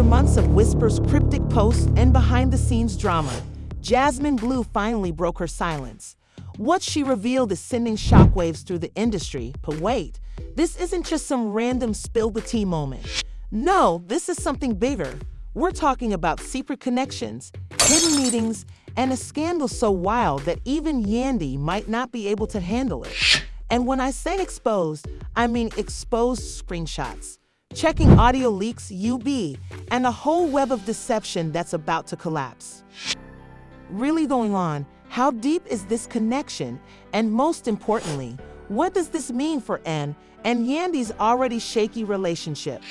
months of whispers, cryptic posts, and behind-the-scenes drama, Jasmine Bleu finally broke her silence. What she revealed is sending shockwaves through the industry, but wait, this isn't just some random spill-the-tea moment. No, this is something bigger. We're talking about secret connections, hidden meetings, and a scandal so wild that even Yandy might not be able to handle it. And when I say exposed, I mean exposed screenshots, checking audio leaks, and a whole web of deception that's about to collapse. Really going on, how deep is this connection? And most importantly, what does this mean for N and Yandy's already shaky relationship?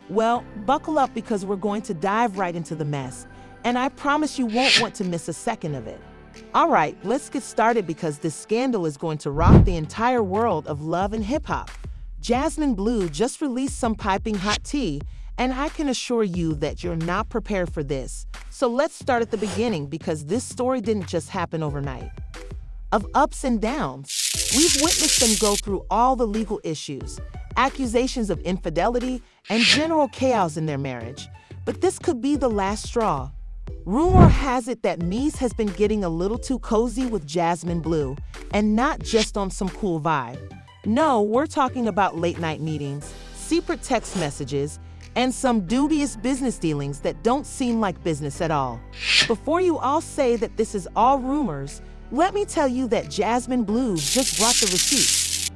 Well, buckle up because we're going to dive right into the mess, and I promise you won't want to miss a second of it. All right, let's get started because this scandal is going to rock the entire world of love and hip-hop. Jasmine Bleu just released some piping hot tea, and I can assure you that you're not prepared for this. So let's start at the beginning because this story didn't just happen overnight. Of ups and downs, we've witnessed them go through all the legal issues, accusations of infidelity, and general chaos in their marriage. But this could be the last straw. Rumor has it that Mendeecees has been getting a little too cozy with Jasmine Bleu, and not just on some cool vibe. No, we're talking about late-night meetings, secret text messages, and some dubious business dealings that don't seem like business at all. Before you all say that this is all rumors, let me tell you that Jasmine Bleu just brought the receipts.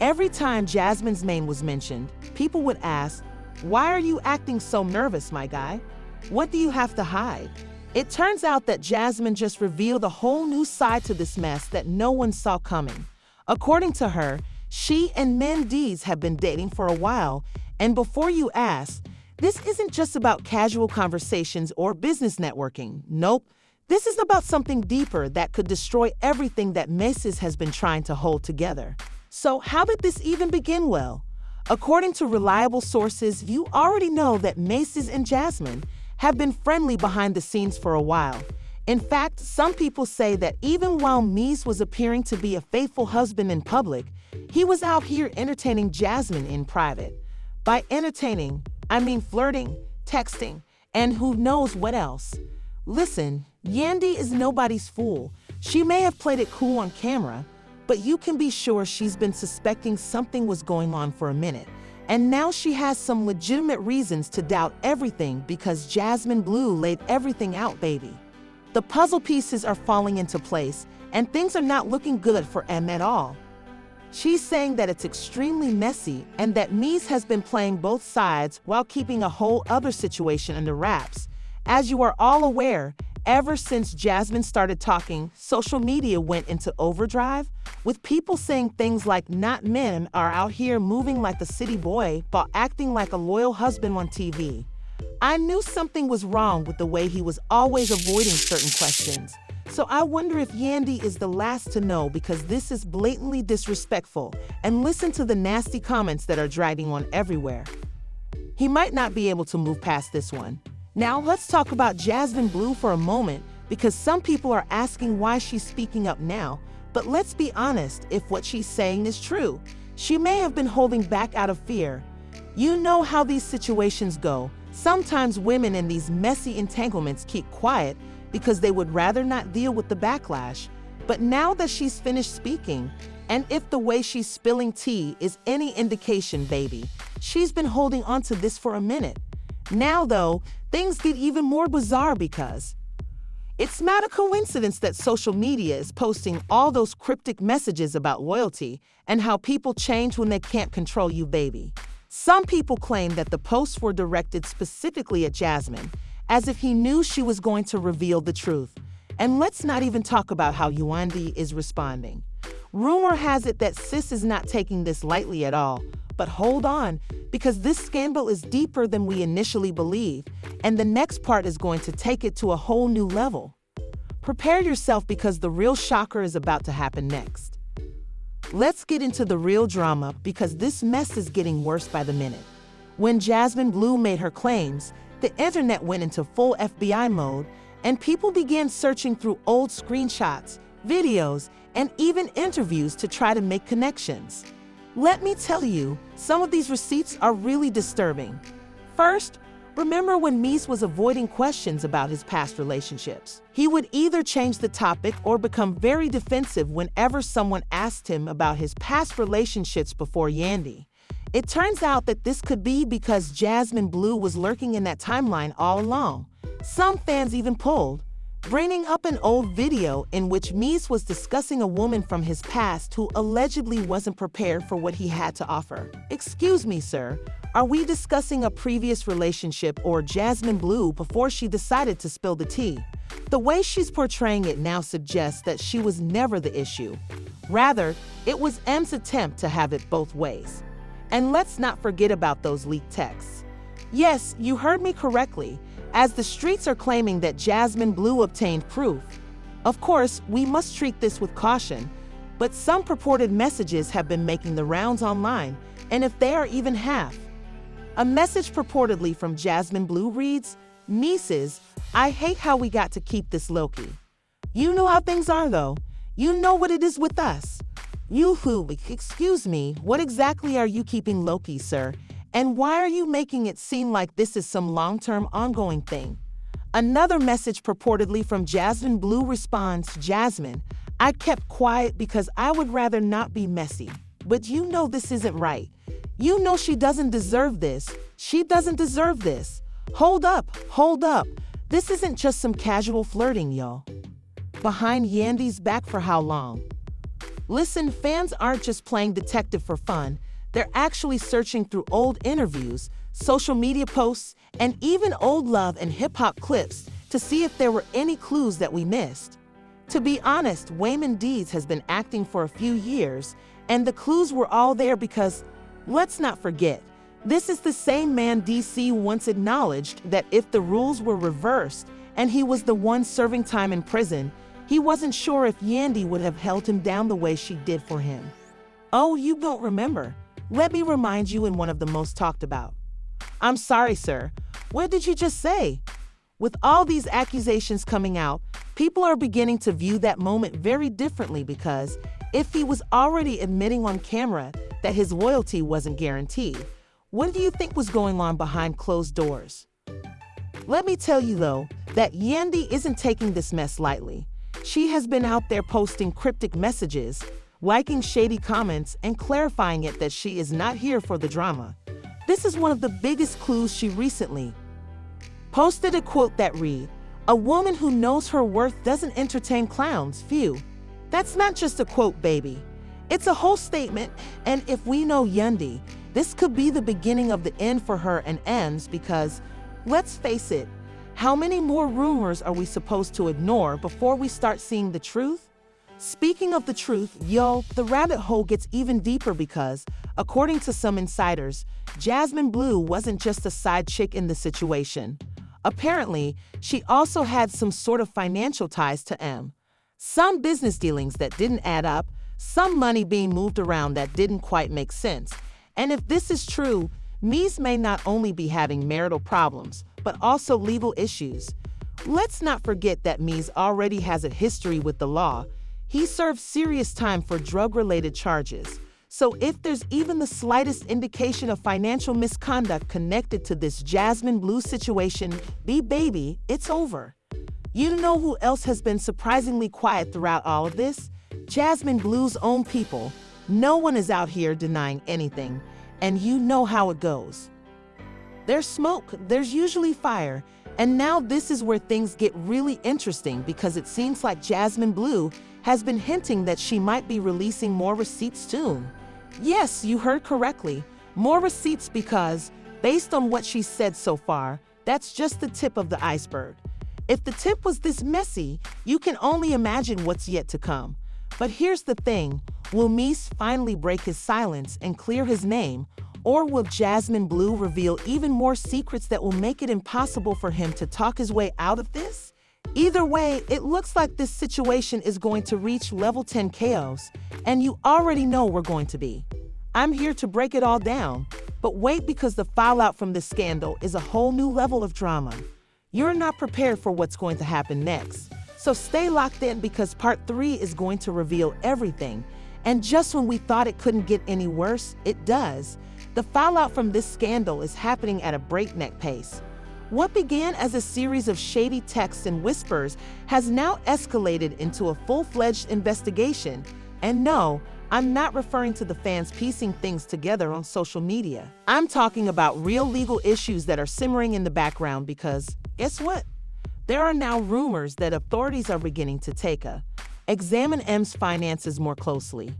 Every time Jasmine's name was mentioned, people would ask, "Why are you acting so nervous, my guy? What do you have to hide?" It turns out that Jasmine just revealed a whole new side to this mess that no one saw coming. According to her, she and Mendeecees have been dating for a while, and before you ask, this isn't just about casual conversations or business networking. Nope, this is about something deeper that could destroy everything that Mendeecees has been trying to hold together. So how did this even begin? Well, according to reliable sources, you already know that Mendeecees and Jasmine have been friendly behind the scenes for a while. In fact, some people say that even while Mendeecees was appearing to be a faithful husband in public, he was out here entertaining Jasmine in private. By entertaining, I mean flirting, texting, and who knows what else. Listen, Yandy is nobody's fool. She may have played it cool on camera, but you can be sure she's been suspecting something was going on for a minute. And now she has some legitimate reasons to doubt everything because Jasmine Bleu laid everything out, baby. The puzzle pieces are falling into place, and things are not looking good for M at all. She's saying that it's extremely messy and that Mendeecees has been playing both sides while keeping a whole other situation under wraps. As you are all aware, ever since Jasmine started talking, social media went into overdrive, with people saying things like not men are out here moving like a city boy while acting like a loyal husband on TV. I knew something was wrong with the way he was always avoiding certain questions. So I wonder if Yandy is the last to know because this is blatantly disrespectful, and listen to the nasty comments that are dragging on everywhere. He might not be able to move past this one. Now let's talk about Jasmine Bleu for a moment because some people are asking why she's speaking up now, but let's be honest, if what she's saying is true, she may have been holding back out of fear. You know how these situations go. Sometimes women in these messy entanglements keep quiet because they would rather not deal with the backlash. But now that she's finished speaking, and if the way she's spilling tea is any indication, baby, she's been holding on to this for a minute. Now though, things get even more bizarre because it's not a coincidence that social media is posting all those cryptic messages about loyalty and how people change when they can't control you, baby. Some people claim that the posts were directed specifically at Jasmine, as if he knew she was going to reveal the truth. And let's not even talk about how Yandy is responding. Rumor has it that sis is not taking this lightly at all. But hold on, because this scandal is deeper than we initially believed, and the next part is going to take it to a whole new level. Prepare yourself because the real shocker is about to happen next. Let's get into the real drama because this mess is getting worse by the minute. When Jasmine Bleu made her claims, the internet went into full FBI mode, and people began searching through old screenshots, videos, and even interviews to try to make connections. Let me tell you, some of these receipts are really disturbing. First, Remember when Mies was avoiding questions about his past relationships? He would either change the topic or become very defensive whenever someone asked him about his past relationships before Yandy. It turns out that this could be because Jasmine Bleu was lurking in that timeline all along. Some fans even pulled, bringing up an old video in which Mies was discussing a woman from his past who allegedly wasn't prepared for what he had to offer. Excuse me, sir, are we discussing a previous relationship or Jasmine Bleu before she decided to spill the tea? The way she's portraying it now suggests that she was never the issue. Rather, it was M's attempt to have it both ways. And let's not forget about those leaked texts. Yes, you heard me correctly, as the streets are claiming that Jasmine Bleu obtained proof. Of course, we must treat this with caution, but some purported messages have been making the rounds online, and if they are even half. A message purportedly from Jasmine Bleu reads, "Mendeecees, I hate how we got to keep this low-key. You know how things are though. You know what it is with us. Excuse me, what exactly are you keeping low-key, sir? And why are you making it seem like this is some long-term ongoing thing?" Another message purportedly from Jasmine Bleu responds, "Jasmine, I kept quiet because I would rather not be messy. But you know this isn't right. You know she doesn't deserve this. She doesn't deserve this. Hold up. This isn't just some casual flirting, y'all. Behind Yandy's back for how long?" Listen, fans aren't just playing detective for fun. They're actually searching through old interviews, social media posts, and even old love and hip-hop clips to see if there were any clues that we missed. To be honest, Mendeecees has been acting for a few years, and the clues were all there because, let's not forget, this is the same Mendeecees once acknowledged that if the rules were reversed and he was the one serving time in prison, he wasn't sure if Yandy would have held him down the way she did for him. Oh, you don't remember? Let me remind you in one of the most talked about. I'm sorry, sir. What did you just say? With all these accusations coming out, people are beginning to view that moment very differently because if he was already admitting on camera that his loyalty wasn't guaranteed, what do you think was going on behind closed doors? Let me tell you, though, that Yandy isn't taking this mess lightly. She has been out there posting cryptic messages, liking shady comments, and clarifying it that she is not here for the drama. This is one of the biggest clues. She recently posted a quote that read, "A woman who knows her worth doesn't entertain clowns." Phew. That's not just a quote, baby. It's a whole statement, and if we know Yandy, this could be the beginning of the end for her and M's because, let's face it, how many more rumors are we supposed to ignore before we start seeing the truth? Speaking of the truth, the rabbit hole gets even deeper because, according to some insiders, Jasmine Bleu wasn't just a side chick in the situation. Apparently, she also had some sort of financial ties to M. Some business dealings that didn't add up, some money being moved around that didn't quite make sense. And if this is true, Mies may not only be having marital problems, but also legal issues. Let's not forget that Mies already has a history with the law. He served serious time for drug-related charges. So if there's even the slightest indication of financial misconduct connected to this Jasmine Bleu situation, baby, it's over. You know who else has been surprisingly quiet throughout all of this? Jasmine Bleu's own people. No one is out here denying anything, and you know how it goes. There's smoke, there's usually fire, and now this is where things get really interesting because it seems like Jasmine Bleu has been hinting that she might be releasing more receipts soon. Yes, you heard correctly, more receipts because, based on what she's said so far, that's just the tip of the iceberg. If the tip was this messy, you can only imagine what's yet to come. But here's the thing, will Mies finally break his silence and clear his name, or will Jasmine Bleu reveal even more secrets that will make it impossible for him to talk his way out of this? Either way, it looks like this situation is going to reach level 10 chaos, and you already know we're going to be. I'm here to break it all down, but wait because the fallout from this scandal is a whole new level of drama. You're not prepared for what's going to happen next, so stay locked in because part 3 is going to reveal everything, and just when we thought it couldn't get any worse, it does. The fallout from this scandal is happening at a breakneck pace. What began as a series of shady texts and whispers has now escalated into a full-fledged investigation. And no, I'm not referring to the fans piecing things together on social media. I'm talking about real legal issues that are simmering in the background because, guess what? There are now rumors that authorities are beginning to examine M's finances more closely.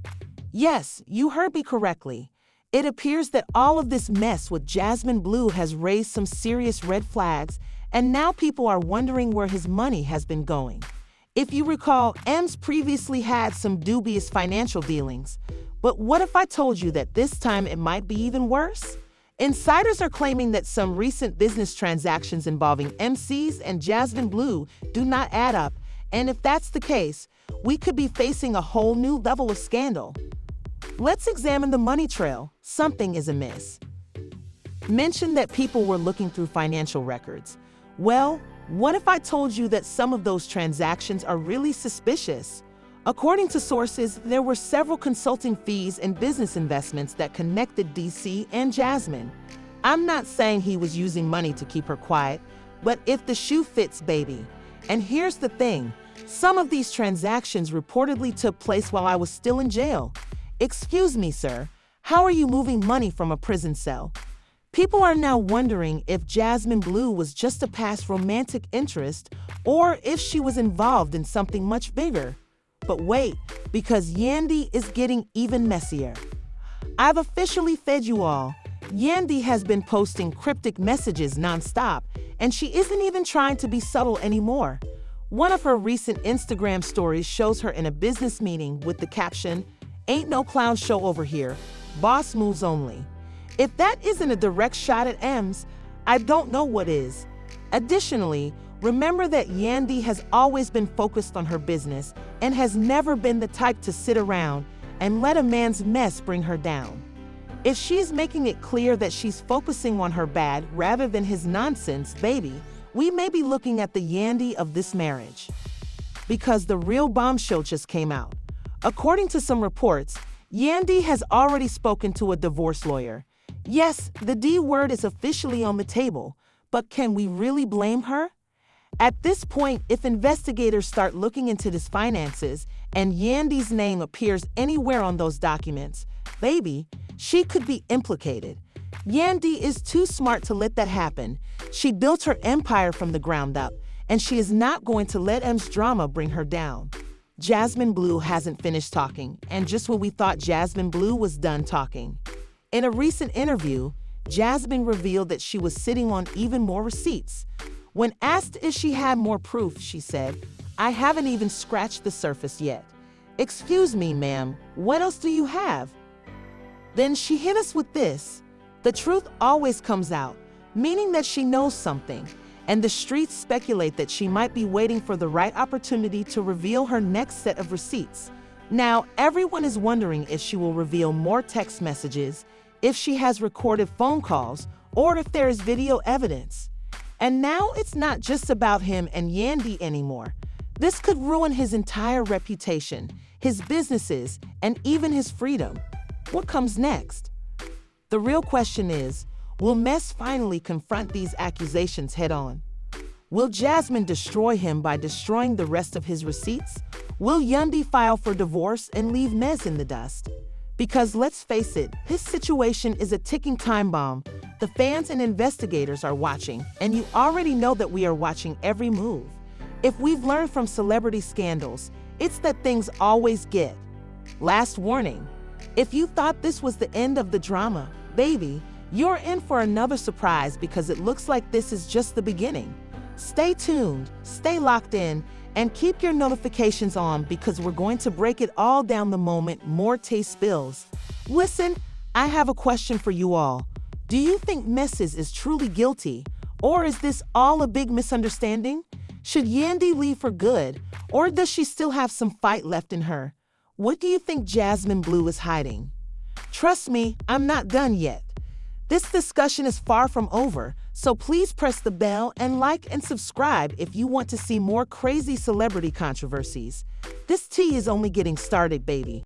Yes, you heard me correctly. It appears that all of this mess with Jasmine Bleu has raised some serious red flags, and now people are wondering where his money has been going. If you recall, M's previously had some dubious financial dealings. But what if I told you that this time it might be even worse? Insiders are claiming that some recent business transactions involving Mendeecees and Jasmine Bleu do not add up, and if that's the case, we could be facing a whole new level of scandal. Let's examine the money trail. Something is amiss. Mentioned that people were looking through financial records. Well, what if I told you that some of those transactions are really suspicious? According to sources, there were several consulting fees and business investments that connected DC and Jasmine. I'm not saying he was using money to keep her quiet, but if the shoe fits, baby. And here's the thing, some of these transactions reportedly took place while I was still in jail. Excuse me, sir, how are you moving money from a prison cell? People are now wondering if Jasmine Bleu was just a past romantic interest or if she was involved in something much bigger. But wait, because Yandy is getting even messier. I've officially fed you all. Yandy has been posting cryptic messages nonstop, and she isn't even trying to be subtle anymore. One of her recent Instagram stories shows her in a business meeting with the caption, "Ain't no clown show over here, boss moves only." If that isn't a direct shot at M's, I don't know what is. Additionally, remember that Yandy has always been focused on her business and has never been the type to sit around and let a man's mess bring her down. If she's making it clear that she's focusing on her bad rather than his nonsense, baby, we may be looking at the Yandy of this marriage. Because the real bombshell just came out. According to some reports, Yandy has already spoken to a divorce lawyer. Yes, the D word is officially on the table, but can we really blame her? At this point, if investigators start looking into his finances and Yandy's name appears anywhere on those documents, baby, she could be implicated. Yandy is too smart to let that happen. She built her empire from the ground up, and she is not going to let M's drama bring her down. Jasmine Bleu hasn't finished talking, and just when we thought Jasmine Bleu was done talking. In a recent interview, Jasmine revealed that she was sitting on even more receipts. When asked if she had more proof, she said, "I haven't even scratched the surface yet." Excuse me, ma'am, what else do you have? Then she hit us with this. The truth always comes out, meaning that she knows something, and the streets speculate that she might be waiting for the right opportunity to reveal her next set of receipts. Now, everyone is wondering if she will reveal more text messages, if she has recorded phone calls, or if there is video evidence. And now it's not just about him and Yandy anymore. This could ruin his entire reputation, his businesses, and even his freedom. What comes next? The real question is, will Mess finally confront these accusations head-on? Will Jasmine destroy him by destroying the rest of his receipts? Will Yandy file for divorce and leave Mess in the dust? Because let's face it, this situation is a ticking time bomb. The fans and investigators are watching, and you already know that we are watching every move. If we've learned from celebrity scandals, it's that things always get. Last warning, if you thought this was the end of the drama, baby, you're in for another surprise because it looks like this is just the beginning. Stay tuned, stay locked in, and keep your notifications on because we're going to break it all down the moment more tea spills. Listen, I have a question for you all. Do you think Mendeecees is truly guilty? Or is this all a big misunderstanding? Should Yandy leave for good? Or does she still have some fight left in her? What do you think Jasmine Bleu is hiding? Trust me, I'm not done yet. This discussion is far from over, so please press the bell and like and subscribe if you want to see more crazy celebrity controversies. This tea is only getting started, baby.